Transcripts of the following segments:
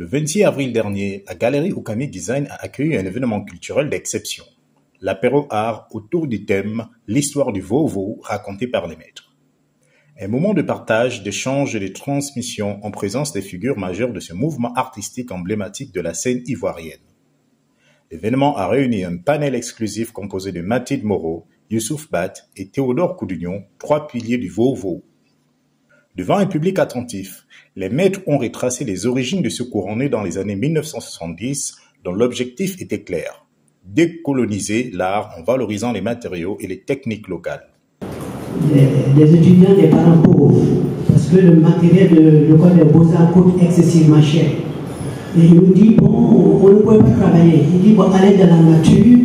Le 26 avril dernier, la galerie Ukami Design a accueilli un événement culturel d'exception, l'apéro art autour du thème « L'histoire du Vovo racontée par les maîtres ». Un moment de partage, d'échange et de transmission en présence des figures majeures de ce mouvement artistique emblématique de la scène ivoirienne. L'événement a réuni un panel exclusif composé de Mathilde Moreau, Youssouf Bat et Théodore Coudugnon, 3 piliers du Vovo. Devant un public attentif, les maîtres ont retracé les origines de ce courant né dans les années 1970 dont l'objectif était clair, décoloniser l'art en valorisant les matériaux et les techniques locales. Les étudiants des parents pauvres, parce que le matériel de l'école des beaux-arts coûte excessivement cher. Et il nous dit, bon, on ne peut pas travailler. Il dit, bon, allez dans la nature,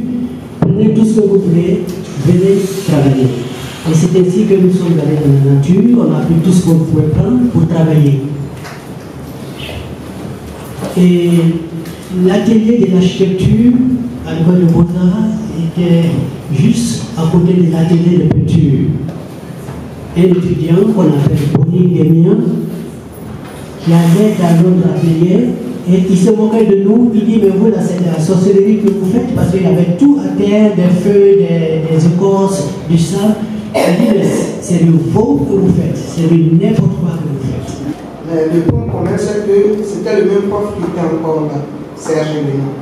prenez tout ce que vous voulez, venez travailler. Et c'est ainsi que nous sommes allés dans la nature, on a pris tout ce qu'on pouvait prendre pour travailler. Et l'atelier de l'architecture à l'école de beaux-arts était juste à côté de l'atelier de peinture. Un étudiant qu'on appelle Bonnie Guémien, qui allait dans notre atelier, et il se moquait de nous, il dit, mais vous, là, c'est de la sorcellerie que vous faites, parce qu'il y avait tout à terre, des feuilles, des écorces, du sable. Il dit, mais c'est du faux que vous faites, c'est du n'importe quoi que vous faites. Mais le point commun, c'est que c'était le même prof qui était encore là, Serge Lénon.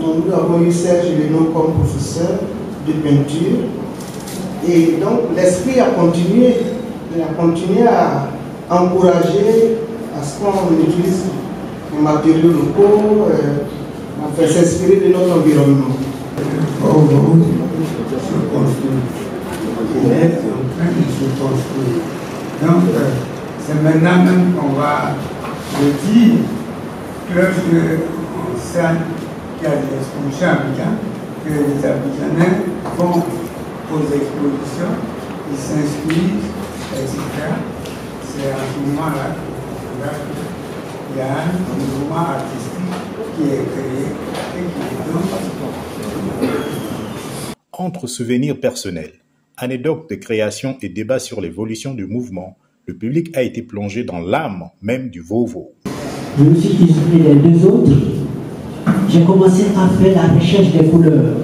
Donc nous avons eu Serge Lénon comme professeur de peinture. Et donc l'esprit a continué, à encourager à ce qu'on utilise les matériaux locaux, à faire s'inspirer de notre environnement. Il est en train de se construire. Donc, c'est maintenant même qu'on va le dire que lorsqu'on sent qu'il y a des expositions à Abidjan, que les Abidjanais vont aux expositions, ils s'inscrivent, etc. C'est à ce moment-là qu'il y a un mouvement artistique qui est créé et qui est donc. Entre souvenirs personnels, anecdotes de création et débats sur l'évolution du mouvement, le public a été plongé dans l'âme même du Vovo. Je me suis isolé les deux autres. J'ai commencé à faire la recherche des couleurs.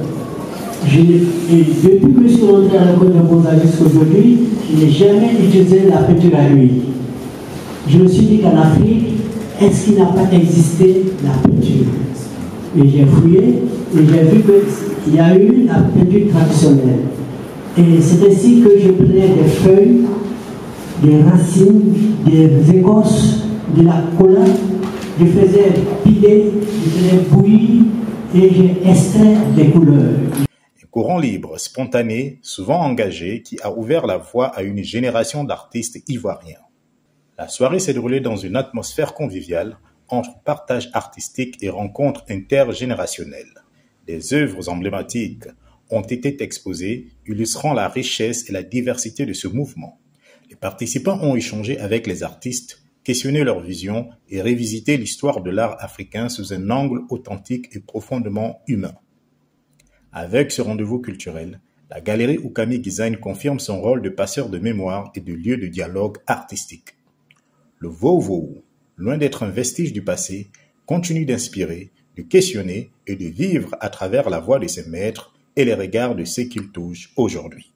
Et depuis que je suis rentré à l'école de beaux-arts jusqu'aujourd'hui, je n'ai jamais utilisé la peinture à l'huile. Je me suis dit qu'en Afrique, est-ce qu'il n'a pas existé la peinture? Et j'ai fouillé et j'ai vu qu'il y a eu la peinture traditionnelle. Et c'est ainsi que je prenais des feuilles, des racines, des écorces, de la cola, je faisais piler, je faisais bouillir et j'ai extrait des couleurs. Un courant libre, spontané, souvent engagé, qui a ouvert la voie à une génération d'artistes ivoiriens. La soirée s'est déroulée dans une atmosphère conviviale entre partage artistique et rencontres intergénérationnelles. Des œuvres emblématiques ont été exposées, illustrant la richesse et la diversité de ce mouvement. Les participants ont échangé avec les artistes, questionné leur vision et revisité l'histoire de l'art africain sous un angle authentique et profondément humain. Avec ce rendez-vous culturel, la galerie Ukami Design confirme son rôle de passeur de mémoire et de lieu de dialogue artistique. Le Vovo, loin d'être un vestige du passé, continue d'inspirer, de questionner et de vivre à travers la voix de ses maîtres et les regards de ceux qu'il touche aujourd'hui.